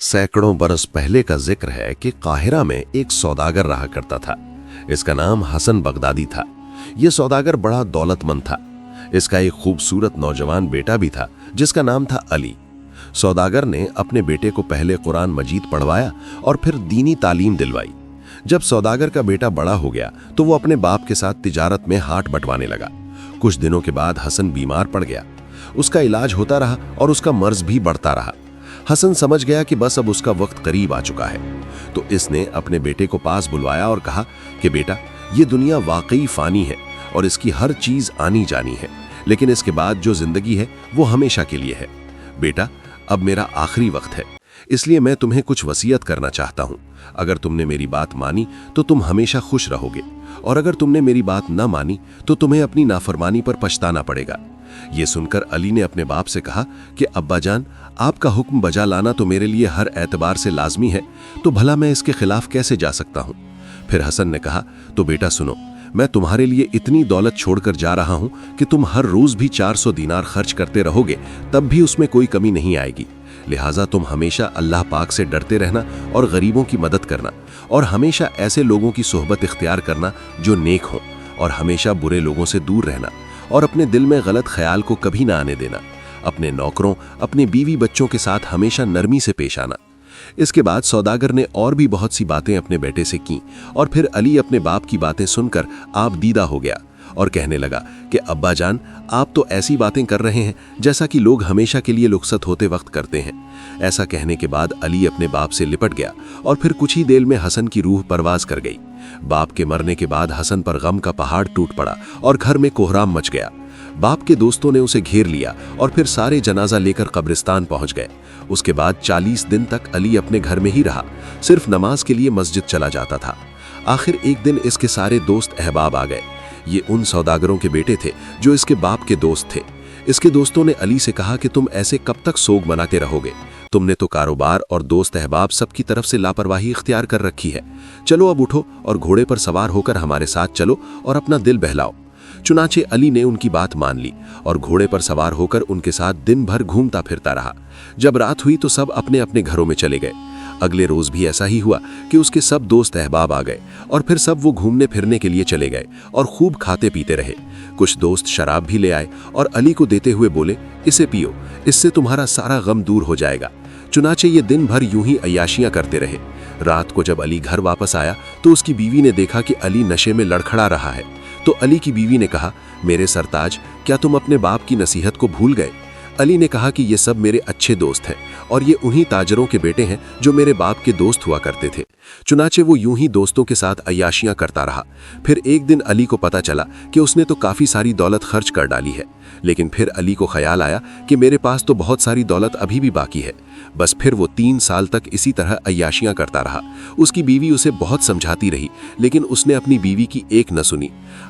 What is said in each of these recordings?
सैकड़ों बरस पहले का जिक्र है कि काहिरा में एक सौदागर रहा करता था। इसका नाम हसन बगदादी था। यह सौदागर बड़ा दौलतमंद था। इसका एक खूबसूरत नौजवान बेटा भी था जिसका नाम था अली। सौदागर ने अपने बेटे को पहले कुरान मजीद पढ़वाया और फिर दीनी तालीम दिलवाई। जब सौदागर का बेटा बड़ा हो गया तो वो अपने बाप के साथ तिजारत में हाथ बंटवाने लगा। कुछ दिनों के बाद हसन बीमार पड़ गया। उसका इलाज होता रहा और उसका मर्ज भी बढ़ता रहा। हसन समझ गया कि बस अब उसका वक्त करीब आ चुका है, तो इसने अपने बेटे को पास बुलवाया और कहा कि बेटा, ये दुनिया वाकई फानी है और इसकी हर चीज आनी जानी है, लेकिन इसके बाद जो जिंदगी है वो हमेशा के लिए है। बेटा, अब मेरा आखिरी वक्त है, इसलिए मैं तुम्हें कुछ वसीयत करना चाहता हूं। अगर तुमने मेरी बात मानी तो तुम हमेशा खुश रहोगे, और अगर तुमने मेरी बात न मानी तो तुम्हें अपनी नाफरमानी पर पछताना पड़ेगा। ये सुनकर अली ने अपने बाप से कहा कि अब्बा जान, आपका हुक्म बजा लाना तो मेरे लिए हर एतबार से लाजमी है, तो भला मैं इसके खिलाफ कैसे जा सकता हूँ। फिर हसन ने कहा, तो बेटा सुनो, मैं तुम्हारे लिए इतनी दौलत छोड़कर जा रहा हूँ कि तुम हर रोज भी 400 दीनार खर्च करते रहोगे, तब भी उसमें कोई कमी नहीं आएगी। लिहाजा तुम हमेशा अल्लाह पाक से डरते रहना और गरीबों की मदद करना, और हमेशा ऐसे लोगों की सोहबत इख्तियार करना जो नेक हों, और हमेशा बुरे लोगों से दूर रहना, और अपने दिल में गलत ख्याल को कभी ना आने देना। अपने नौकरों, अपने बीवी बच्चों के साथ हमेशा नरमी से पेश आना। इसके बाद सौदागर ने और भी बहुत सी बातें अपने बेटे से की, और फिर अली अपने बाप की बातें सुनकर आप दीदा हो गया और कहने लगा कि अब्बा जान, आप तो ऐसी बातें कर रहे हैं जैसा कि लोग हमेशा के लिए रुखसत होते वक्त करते हैं। ऐसा कहने के बाद अली अपने बाप से लिपट गया और फिर कुछ ही देर में हसन की रूह परवाज कर गई। बाप के मरने के बाद हसन पर गम का पहाड़ टूट पड़ा और घर में कोहराम मच गया। बाप के दोस्तों ने उसे घेर लिया और फिर सारे जनाजा लेकर कब्रिस्तान पहुंच गए। उसके बाद 40 दिन तक अली अपने घर में ही रहा, सिर्फ नमाज के लिए मस्जिद चला जाता था। आखिर एक दिन इसके सारे दोस्त अहबाब आ गए। ये उन सौदागरों के बेटे थे जो इसके बाप के दोस्त थे। इसके दोस्तों ने अली से कहा कि तुम ऐसे कब तक सोग मनाते रहोगे? तुमने तो कारोबार और दोस्त अहबाब सबकी तरफ से लापरवाही इख्तियार कर रखी है। चलो अब उठो और घोड़े पर सवार होकर हमारे साथ चलो और अपना दिल बहलाओ। चुनाचे अली ने उनकी बात मान ली और घोड़े पर सवार होकर उनके साथ दिन भर घूमता फिरता रहा। जब रात हुई तो सब अपने अपने घरों में चले गए। अगले रोज भी ऐसा ही हुआ कि उसके सब दोस्त अहबाब आ गए और फिर सब वो घूमने फिरने के लिए चले गए और खूब खाते पीते रहे। कुछ दोस्त शराब भी ले आए और अली को देते हुए बोले, इसे पियो, इससे तुम्हारा सारा गम दूर हो जाएगा। चुनाचे ये दिन भर यूं ही अय्याशियां करते रहे। रात को जब अली घर वापस आया तो उसकी बीवी ने देखा कि अली नशे में लड़खड़ा रहा है। तो अली की बीवी ने कहा, मेरे सरताज, क्या तुम अपने बाप की नसीहत को भूल गए? अली ने कहा कि ये सब मेरे अच्छे दोस्त हैं और ये उन्हीं ताजरों के बेटे हैं जो मेरे बाप के दोस्त हुआ करते थे। चुनाचे वो यूं ही दोस्तों के साथ अय्याशियां करता रहा। फिर एक दिन अली को पता चला कि उसने तो काफ़ी सारी दौलत खर्च कर डाली है, लेकिन फिर अली को ख्याल आया कि मेरे पास तो बहुत सारी दौलत अभी भी बाकी है। बस फिर वो 3 साल तक इसी तरह अय्याशियां करता रहा। उसकी बीवी उसे बहुत समझाती रही, लेकिन उसने अपनी बीवी की एक न सुनी।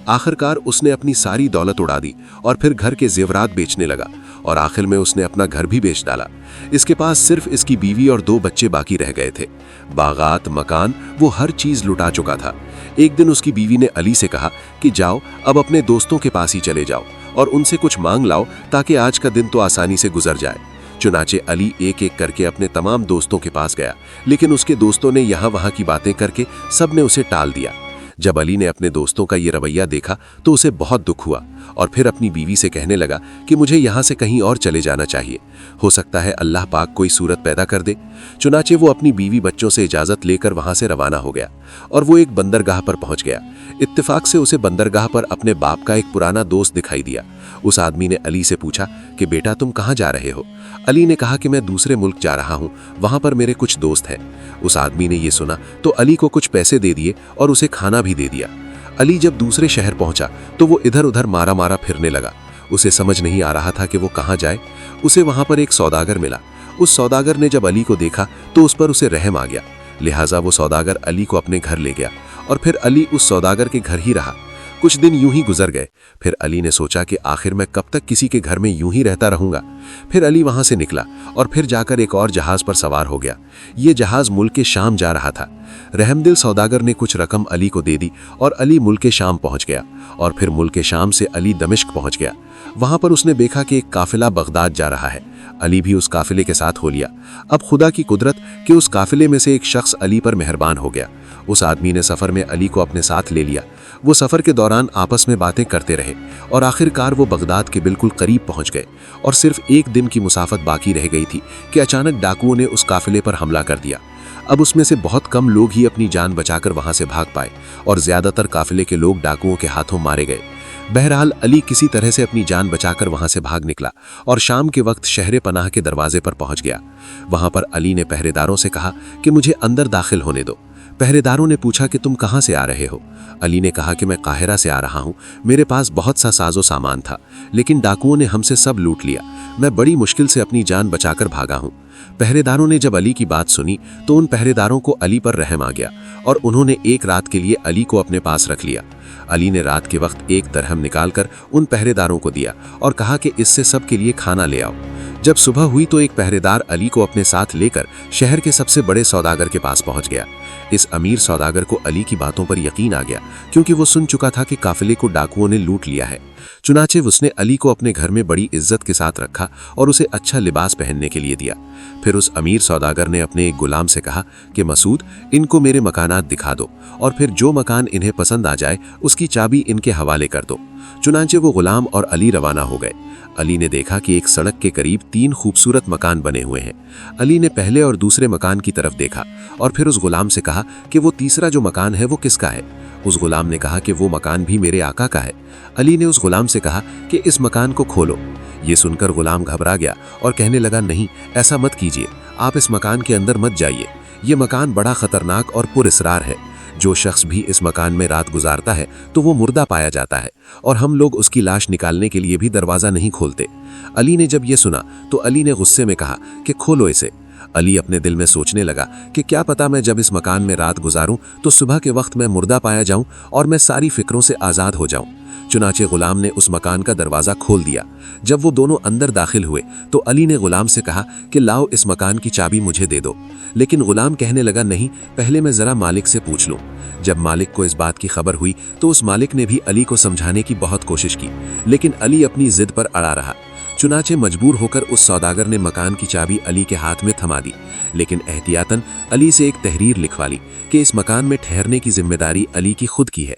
आखिरकार उसने अपनी सारी दौलत उड़ा दी और फिर घर के जेवरात बेचने लगा और आखिर में उसने अपना घर भी बेच डाला। इसके पास सिर्फ इसकी बीवी और 2 बच्चे बाकी रह गए थे। बागात, मकान, वो हर चीज लुटा चुका था। एक दिन उसकी बीवी ने अली से कहा कि जाओ अब अपने दोस्तों के पास ही चले जाओ और उनसे कुछ मांग लाओ ताकि आज का दिन तो आसानी से गुजर जाए। चुनाचे अली एक एक करके अपने तमाम दोस्तों के पास गया, लेकिन उसके दोस्तों ने यहाँ वहाँ की बातें करके सब ने उसे टाल दिया। जब अली ने अपने दोस्तों का ये रवैया देखा तो उसे बहुत दुख हुआ और फिर अपनी बीवी से कहने लगा कि मुझे यहाँ से कहीं और चले जाना चाहिए, हो सकता है अल्लाह पाक कोई सूरत पैदा कर दे। चुनाचे वो अपनी बीवी बच्चों से इजाज़त लेकर वहाँ से रवाना हो गया और वो एक बंदरगाह पर पहुँच गया। इत्तेफाक से उसे बंदरगाह पर अपने बाप का एक पुराना दोस्त दिखाई दिया। उस आदमी ने अली से पूछा कि बेटा, तुम कहाँ जा रहे हो? अली ने कहा कि मैं दूसरे मुल्क जा रहा हूँ, वहाँ पर मेरे कुछ दोस्त हैं। उस आदमी ने ये सुना तो अली को कुछ पैसे दे दिए और उसे खाना भी दे दिया। अली जब दूसरे शहर पहुंचा तो वो इधर उधर मारा मारा फिरने लगा। उसे समझ नहीं आ रहा था कि वो कहाँ जाए। उसे वहां पर एक सौदागर मिला। उस सौदागर ने जब अली को देखा तो उस पर उसे रहम आ गया। लिहाजा वो सौदागर अली को अपने घर ले गया और फिर अली उस सौदागर के घर ही रहा। कुछ दिन यूं ही गुजर गए। फिर अली ने सोचा कि आखिर मैं कब तक किसी के घर में यूं ही रहता रहूंगा। फिर अली वहां से निकला और फिर जाकर एक और जहाज पर सवार हो गया। ये जहाज मुल्क शाम जा रहा था। रहमदिल सौदागर ने कुछ रकम अली को दे दी और अली मुल्क शाम पहुंच गया और फिर मुल्क शाम से अली दमिश्क पहुंच गया। वहां पर उसने देखा कि एक काफिला बगदाद जा रहा है। अली भी उस काफिले के साथ हो लिया। अब खुदा की कुदरत कि उस काफिले में से एक शख्स अली पर मेहरबान हो गया। उस आदमी ने सफर में अली को अपने साथ ले लिया। वो सफर के दौरान आपस में बातें करते रहे और आखिरकार वो बगदाद के बिल्कुल करीब पहुंच गए और सिर्फ एक दिन की मुसाफत बाकी रह गई थी कि अचानक डाकुओं ने उस काफिले पर हमला कर दिया। अब उसमें से बहुत कम लोग ही अपनी जान बचाकर वहां से भाग पाए और ज्यादातर काफिले के लोग डाकुओं के हाथों मारे गए। बहरहाल अली किसी तरह से अपनी जान बचाकर वहां से भाग निकला और शाम के वक्त शहर पनाह के दरवाजे पर पहुंच गया। वहां पर अली ने पहरेदारों से कहा कि मुझे अंदर दाखिल होने दो। पहरेदारों ने पूछा कि तुम कहां से आ रहे हो? अली ने कहा कि मैं काहिरा से आ रहा हूं। मेरे पास बहुत सा साजो सामान था, लेकिन डाकुओं ने हमसे सब लूट लिया। मैं बड़ी मुश्किल से अपनी जान बचाकर भागा हूं। पहरेदारों ने जब अली की बात सुनी तो उन पहरेदारों को अली पर रहम आ गया और उन्होंने एक रात के लिए अली को अपने पास रख लिया। अली ने रात के वक्त एक दरहम निकालकर उन पहरेदारों को दिया और कहा कि इससे सबके लिए खाना ले आओ। जब सुबह हुई तो एक पहरेदार अली को अपने साथ लेकर शहर के सबसे बड़े सौदागर के पास पहुंच गया। इस अमीर सौदागर को अली की बातों पर यकीन आ गया, क्योंकि वो सुन चुका था कि काफिले को डाकुओं ने लूट लिया है। चुनाचे उसने अली को अपने घर में बड़ी इज्जत के साथ रखा और उसे अच्छा लिबास पहनने के लिए दिया। फिर उस अमीर सौदागर ने अपने एक गुलाम से कहा कि मसूद, इनको मेरे मकानात दिखा दो और फिर जो मकान इन्हें पसंद आ जाए उसकी चाबी इनके हवाले कर दो। चुनाचे वो गुलाम और अली रवाना हो गए। अली ने देखा कि एक सड़क के करीब 3 खूबसूरत मकान बने हुए हैं। अली ने पहले और दूसरे मकान की तरफ देखा और फिर उस गुलाम से कहा कि वो तीसरा जो मकान है वो किसका है? उस गुलाम ने कहा कि वो मकान भी मेरे आका का है। अली ने उस गुलाम से कहा कि इस मकान को खोलो। ये सुनकर गुलाम घबरा गया और कहने लगा, नहीं, ऐसा मत कीजिए, आप इस मकान के अंदर मत जाइए। ये मकान बड़ा खतरनाक और पुरस्रार है। जो शख्स भी इस मकान में रात गुजारता है तो वो मुर्दा पाया जाता है और हम लोग उसकी लाश निकालने के लिए भी दरवाजा नहीं खोलते। अली ने जब ये सुना तो अली ने गुस्से में कहा कि खोलो इसे। अली अपने दिल में सोचने लगा कि क्या पता मैं जब इस मकान में रात गुजारूं तो सुबह के वक्त मैं मुर्दा पाया जाऊं और मैं सारी फिक्रों से आज़ाद हो जाऊं। चुनाचे गुलाम ने उस मकान का दरवाज़ा खोल दिया। जब वो दोनों अंदर दाखिल हुए तो अली ने गुलाम से कहा कि लाओ इस मकान की चाबी मुझे दे दो। लेकिन गुलाम कहने लगा, नहीं, पहले मैं ज़रा मालिक से पूछ लूँ। जब मालिक को इस बात की खबर हुई तो उस मालिक ने भी अली को समझाने की बहुत कोशिश की, लेकिन अली अपनी जिद पर अड़ा रहा। चुनाचे मजबूर होकर उस सौदागर ने मकान की चाबी अली के हाथ में थमा दी, लेकिन एहतियातन अली से एक तहरीर लिखवा ली कि इस मकान में ठहरने की जिम्मेदारी अली की खुद की है।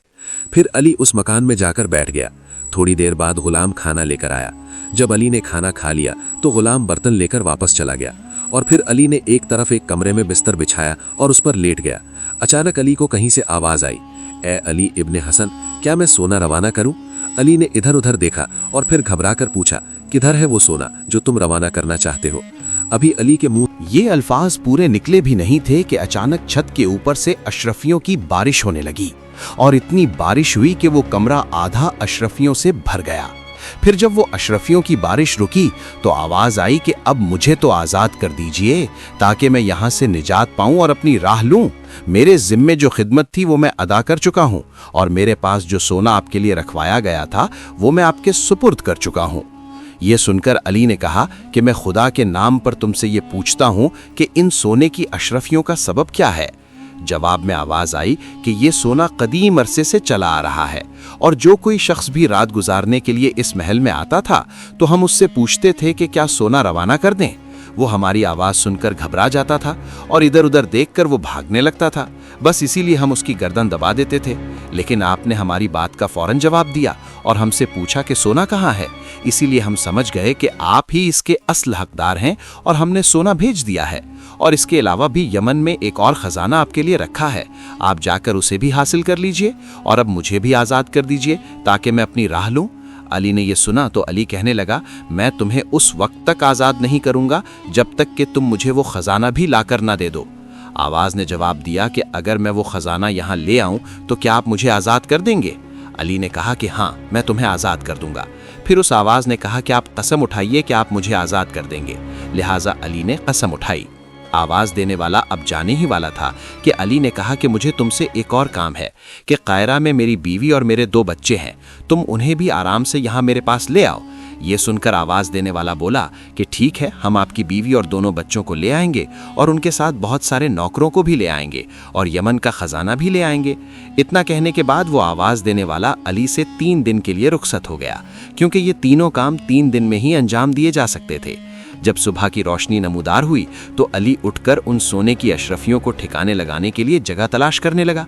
फिर अली उस मकान में जाकर बैठ गया। थोड़ी देर बाद गुलाम खाना लेकर आया। जब अली ने खाना खा लिया तो गुलाम बर्तन लेकर वापस चला गया और फिर अली ने एक तरफ एक कमरे में बिस्तर बिछाया और उस पर लेट गया। अचानक अली को कहीं से आवाज आई, ए अली इब्ने हसन, क्या मैं सोना रवाना करूं? अली ने इधर उधर देखा और फिर घबराकर पूछा, किधर है वो सोना जो तुम रवाना करना चाहते हो? अभी अली के मुंह ये अल्फाज पूरे निकले भी नहीं थे कि अचानक छत के ऊपर से अशरफियों की बारिश होने लगी और इतनी बारिश हुई कि वो कमरा आधा अशरफियों से भर गया। फिर जब वो अशरफियों की बारिश रुकी तो आवाज आई कि अब मुझे तो आज़ाद कर दीजिए ताकि मैं यहाँ से निजात पाऊं और अपनी राह लूं। मेरे जिम्मे जो खिदमत थी वो मैं अदा कर चुका हूं और मेरे पास जो सोना आपके लिए रखवाया गया था वो मैं आपके सुपुर्द कर चुका हूं। ये सुनकर अली ने कहा कि मैं खुदा के नाम पर तुमसे ये पूछता हूं कि इन सोने की अशरफियों का सबब क्या है? जवाब में आवाज आई कि ये सोना कदीम अरसे से चला आ रहा है और जो कोई शख्स भी रात गुजारने के लिए इस महल में आता था तो हम उससे पूछते थे कि क्या सोना रवाना कर दें। वो हमारी आवाज़ सुनकर घबरा जाता था और इधर उधर देखकर वो भागने लगता था। बस इसीलिए हम उसकी गर्दन दबा देते थे, लेकिन आपने हमारी बात का फौरन जवाब दिया और हमसे पूछा कि सोना कहाँ है। इसीलिए हम समझ गए कि आप ही इसके असल हकदार हैं और हमने सोना भेज दिया है। और इसके अलावा भी यमन में एक और ख़जाना आपके लिए रखा है, आप जाकर उसे भी हासिल कर लीजिए और अब मुझे भी आज़ाद कर दीजिए ताकि मैं अपनी राह लूँ। अली ने यह सुना तो अली कहने लगा, मैं तुम्हें उस वक्त तक आज़ाद नहीं करूँगा जब तक कि तुम मुझे वो ख़जाना भी लाकर ना दे दो। आवाज़ ने जवाब दिया कि अगर मैं वो ख़जाना यहाँ ले आऊँ तो क्या आप मुझे आज़ाद कर देंगे? अली ने कहा कि हाँ, मैं तुम्हें आज़ाद कर दूंगा। फिर उस आवाज़ ने कहा कि आप कसम उठाइए कि आप मुझे आज़ाद कर देंगे। लिहाजा अली ने कसम उठाई। आवाज़ देने वाला अब जाने ही वाला था कि अली ने कहा कि मुझे तुमसे एक और काम है कि कायरा में मेरी बीवी और मेरे 2 बच्चे हैं, तुम उन्हें भी आराम से यहाँ मेरे पास ले आओ। ये सुनकर आवाज देने वाला बोला कि ठीक है, हम आपकी बीवी और दोनों बच्चों को ले आएंगे और उनके साथ बहुत सारे नौकरों को भी ले आएंगे और यमन का खजाना भी ले आएंगे। इतना कहने के बाद वो आवाज देने वाला अली से 3 दिन के लिए रुखसत हो गया, क्योंकि ये तीनों काम 3 दिन में ही अंजाम दिए जा सकते थे। जब सुबह की रोशनी नमूदार हुई तो अली उठकर उन सोने की अशरफियों को ठिकाने लगाने के लिए जगह तलाश करने लगा।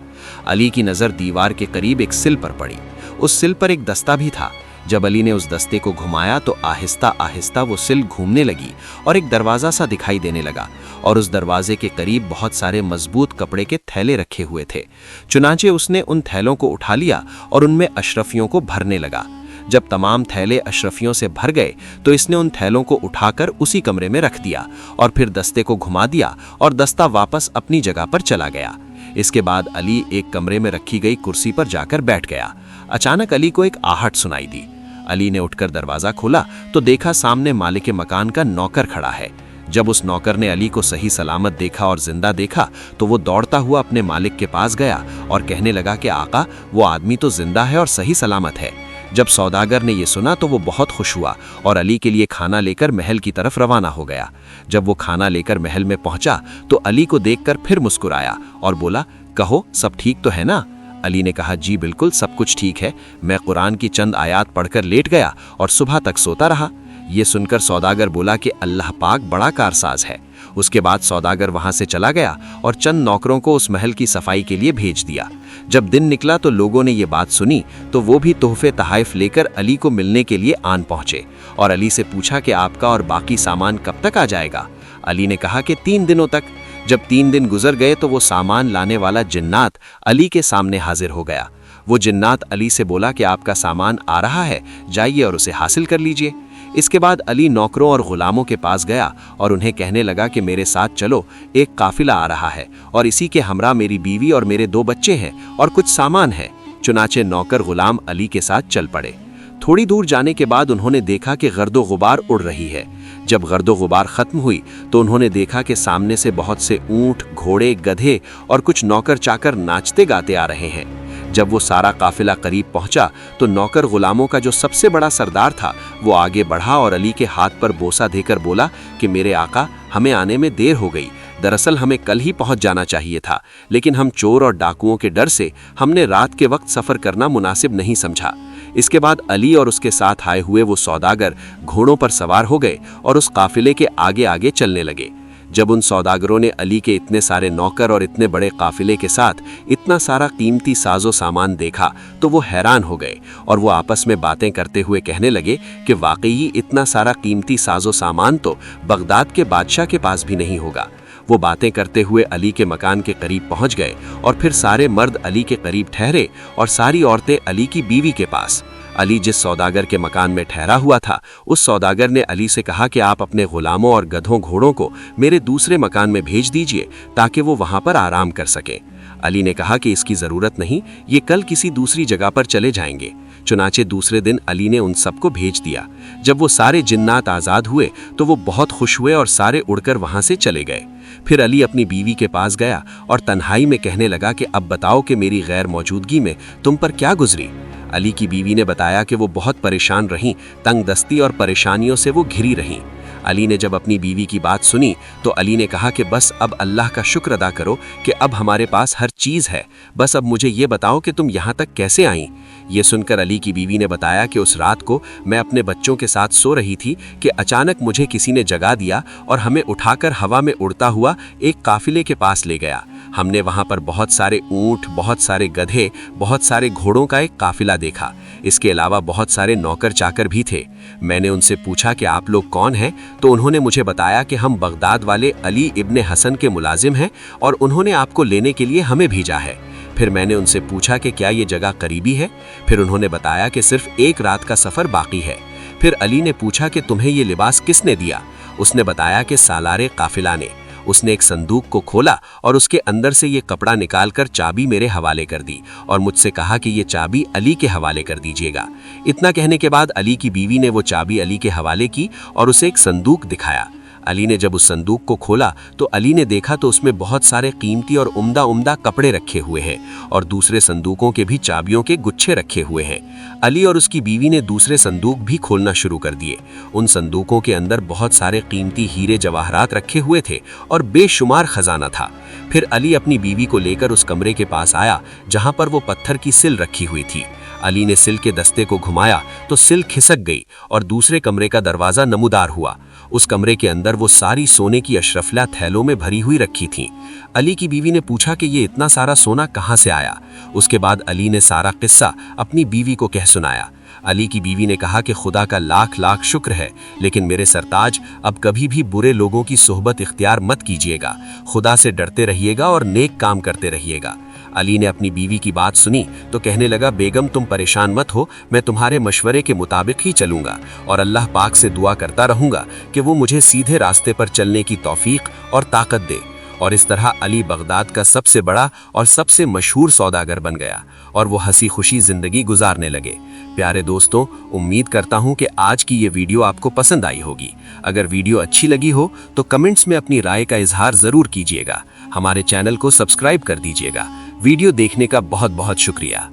अली की नज़र दीवार के करीब एक सिल पर पड़ी। उस सिल पर एक दस्ता भी था। जब अली ने उस दस्ते को घुमाया तो आहिस्ता आहिस्ता वो सिल घूमने लगी और एक दरवाज़ा सा दिखाई देने लगा और उस दरवाजे के करीब बहुत सारे मजबूत कपड़े के थैले रखे हुए थे। चुनांचे उसने उन थैलों को उठा लिया और उनमें अशरफियों को भरने लगा। जब तमाम थैले अशरफियों से भर गए तो इसने उन थैलों को उठाकर उसी कमरे में रख दिया और फिर दस्ते को घुमा दिया और दस्ता वापस अपनी जगह पर चला गया। इसके बाद अली एक कमरे में रखी गई कुर्सी पर जाकर बैठ गया। अचानक अली को एक आहट सुनाई दी। अली ने उठकर दरवाजा खोला तो देखा सामने मालिक मकान का नौकर खड़ा है। जब उस नौकर ने अली को सही सलामत देखा और जिंदा देखा तो वो दौड़ता हुआ अपने मालिक के पास गया और कहने लगा कि आका, वो आदमी तो जिंदा है और सही सलामत है। जब सौदागर ने ये सुना तो वो बहुत खुश हुआ और अली के लिए खाना लेकर महल की तरफ रवाना हो गया। जब वो खाना लेकर महल में पहुंचा तो अली को देखकर फिर मुस्कुराया और बोला, कहो सब ठीक तो है ना? अली ने कहा, जी बिल्कुल, सब कुछ ठीक है। मैं कुरान की चंद आयात पढ़कर लेट गया और सुबह तक सोता रहा। ये सुनकर सौदागर बोला कि अल्लाह पाक बड़ा कारसाज है। उसके बाद सौदागर वहां से चला गया और चंद नौकरों को उस महल की सफाई के लिए भेज दिया। जब दिन निकला तो लोगों ने ये बात सुनी तो वो भी तोहफे तहाइफ लेकर अली को मिलने के लिए आन पहुंचे और अली से पूछा कि आपका और बाकी सामान कब तक आ जाएगा? अली ने कहा कि 3 दिनों तक। जब 3 दिन गुजर गए तो वो सामान लाने वाला जिन्नात अली के सामने हाजिर हो गया। वो जिन्नात अली से बोला कि आपका सामान आ रहा है, जाइए और उसे हासिल कर लीजिए। इसके बाद अली नौकरों और गुलामों के पास गया और उन्हें कहने लगा कि मेरे साथ चलो, एक काफिला आ रहा है और इसी के हमरा मेरी बीवी और मेरे 2 बच्चे हैं और कुछ सामान है। चुनाचे नौकर गुलाम अली के साथ चल पड़े। थोड़ी दूर जाने के बाद उन्होंने देखा कि गर्दो गुबार उड़ रही है। जब गर्दो गुबार खत्म हुई तो उन्होंने देखा कि सामने से बहुत से ऊंट, घोड़े, गधे और कुछ नौकर चाकर नाचते गाते आ रहे हैं। जब वो सारा काफिला करीब पहुंचा तो नौकर गुलामों का जो सबसे बड़ा सरदार था वो आगे बढ़ा और अली के हाथ पर बोसा देकर बोला कि मेरे आका, हमें आने में देर हो गई। दरअसल हमें कल ही पहुंच जाना चाहिए था, लेकिन हम चोर और डाकुओं के डर से हमने रात के वक्त सफर करना मुनासिब नहीं समझा। इसके बाद अली और उसके साथ आए हुए वो सौदागर घोड़ों पर सवार हो गए और उस काफिले के आगे आगे चलने लगे। जब उन सौदागरों ने अली के इतने सारे नौकर और इतने बड़े काफिले के साथ इतना सारा कीमती साजो सामान देखा तो वो हैरान हो गए और वो आपस में बातें करते हुए कहने लगे कि वाकई इतना सारा कीमती साजो सामान तो बगदाद के बादशाह के पास भी नहीं होगा। वो बातें करते हुए अली के मकान के करीब पहुंच गए और फिर सारे मर्द अली के करीब ठहरे और सारी औरतें अली की बीवी के पास। अली जिस सौदागर के मकान में ठहरा हुआ था उस सौदागर ने अली से कहा कि आप अपने गुलामों और गधों घोड़ों को मेरे दूसरे मकान में भेज दीजिए ताकि वो वहां पर आराम कर सकें। अली ने कहा कि इसकी जरूरत नहीं, ये कल किसी दूसरी जगह पर चले जाएंगे। चुनाचे दूसरे दिन अली ने उन सबको भेज दिया। जब वो सारे जिन्नात आज़ाद हुए तो वो बहुत खुश हुए और सारे उड़कर वहां से चले गए। फिर अली अपनी बीवी के पास गया और तन्हाई में कहने लगा कि अब बताओ कि मेरी गैर मौजूदगी में तुम पर क्या गुजरी। अली की बीवी ने बताया कि वो बहुत परेशान रहीं, तंग दस्ती और परेशानियों से वो घिरी रहीं। अली ने जब अपनी बीवी की बात सुनी तो अली ने कहा कि बस अब अल्लाह का शुक्र अदा करो कि अब हमारे पास हर चीज़ है, बस अब मुझे ये बताओ कि तुम यहाँ तक कैसे आईं। ये सुनकर अली की बीवी ने बताया कि उस रात को मैं अपने बच्चों के साथ सो रही थी कि अचानक मुझे किसी ने जगा दिया और हमें उठाकर हवा में उड़ता हुआ एक काफिले के पास ले गया। हमने वहाँ पर बहुत सारे ऊँट, बहुत सारे गधे, बहुत सारे घोड़ों का एक काफिला देखा। इसके अलावा बहुत सारे नौकर चाकर भी थे। मैंने उनसे पूछा कि आप लोग कौन हैं, तो उन्होंने मुझे बताया कि हम बगदाद वाले अली इब्ने हसन के मुलाजिम हैं और उन्होंने आपको लेने के लिए हमें भेजा है। फिर मैंने उनसे पूछा कि क्या ये जगह करीबी है। फिर उन्होंने बताया कि सिर्फ 1 रात का सफ़र बाकी है। फिर अली ने पूछा कि तुम्हें ये लिबास किसने दिया। उसने बताया कि सालारे काफिला ने। उसने एक संदूक को खोला और उसके अंदर से ये कपड़ा निकालकर चाबी मेरे हवाले कर दी और मुझसे कहा कि ये चाबी अली के हवाले कर दीजिएगा। इतना कहने के बाद अली की बीवी ने वो चाबी अली के हवाले की और उसे एक संदूक दिखाया। अली ने जब उस संदूक को खोला तो अली ने देखा तो उसमें बहुत सारे कीमती और उम्दा उम्दा कपड़े रखे हुए हैं और दूसरे संदूकों के भी चाबियों के गुच्छे रखे हुए हैं। अली और उसकी बीवी ने दूसरे संदूक भी खोलना शुरू कर दिए। उन संदूकों के अंदर बहुत सारे कीमती हीरे जवाहरात रखे हुए थे और बेशुमार खजाना था। फिर अली अपनी बीवी को लेकर उस कमरे के पास आया जहां पर वो पत्थर की सिल रखी हुई थी। अली ने सिल के दस्ते को घुमाया तो सिल खिसक गई और दूसरे कमरे का दरवाजा नमूदार हुआ। उस कमरे के अंदर वो सारी सोने की अशरफियां थैलों में भरी हुई रखी थीं। अली की बीवी ने पूछा कि ये इतना सारा सोना कहाँ से आया। उसके बाद अली ने सारा किस्सा अपनी बीवी को कह सुनाया। अली की बीवी ने कहा कि खुदा का लाख लाख शुक्र है, लेकिन मेरे सरताज अब कभी भी बुरे लोगों की सोहबत इख्तियार मत कीजिएगा। खुदा से डरते रहिएगा और नेक काम करते रहिएगा। अली ने अपनी बीवी की बात सुनी तो कहने लगा, बेगम तुम परेशान मत हो, मैं तुम्हारे मशवरे के मुताबिक ही चलूंगा और अल्लाह पाक से दुआ करता रहूंगा कि वो मुझे सीधे रास्ते पर चलने की तौफीक और ताकत दे। और इस तरह अली बगदाद का सबसे बड़ा और सबसे मशहूर सौदागर बन गया और वो हंसी खुशी जिंदगी गुजारने लगे। प्यारे दोस्तों, उम्मीद करता हूं कि आज की ये वीडियो आपको पसंद आई होगी। अगर वीडियो अच्छी लगी हो तो कमेंट्स में अपनी राय का इजहार जरूर कीजिएगा। हमारे चैनल को सब्सक्राइब कर दीजिएगा। वीडियो देखने का बहुत बहुत शुक्रिया।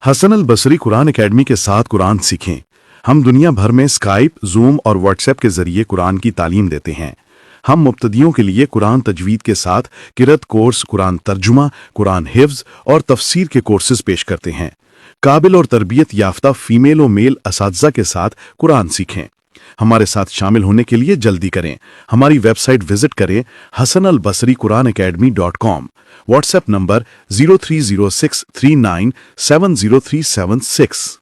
हसन अल बसरी कुरान एकेडमी के साथ कुरान सीखें। हम दुनिया भर में स्काइप, जूम और व्हाट्सएप के जरिए कुरान की तालीम देते हैं। हम मुब्तदियों के लिए कुरान तजवीद के साथ किरत कोर्स, कुरान तर्जुमा, कुरान हिफ्ज और तफसीर के कोर्सेज पेश करते हैं। काबिल और तरबियत याफ्ता फीमेल और मेल असातिज़ा के साथ कुरान सीखें। हमारे साथ शामिल होने के लिए जल्दी करें। हमारी वेबसाइट विजिट करें hasanalbasriquranacademy.com। WhatsApp number 030639703776।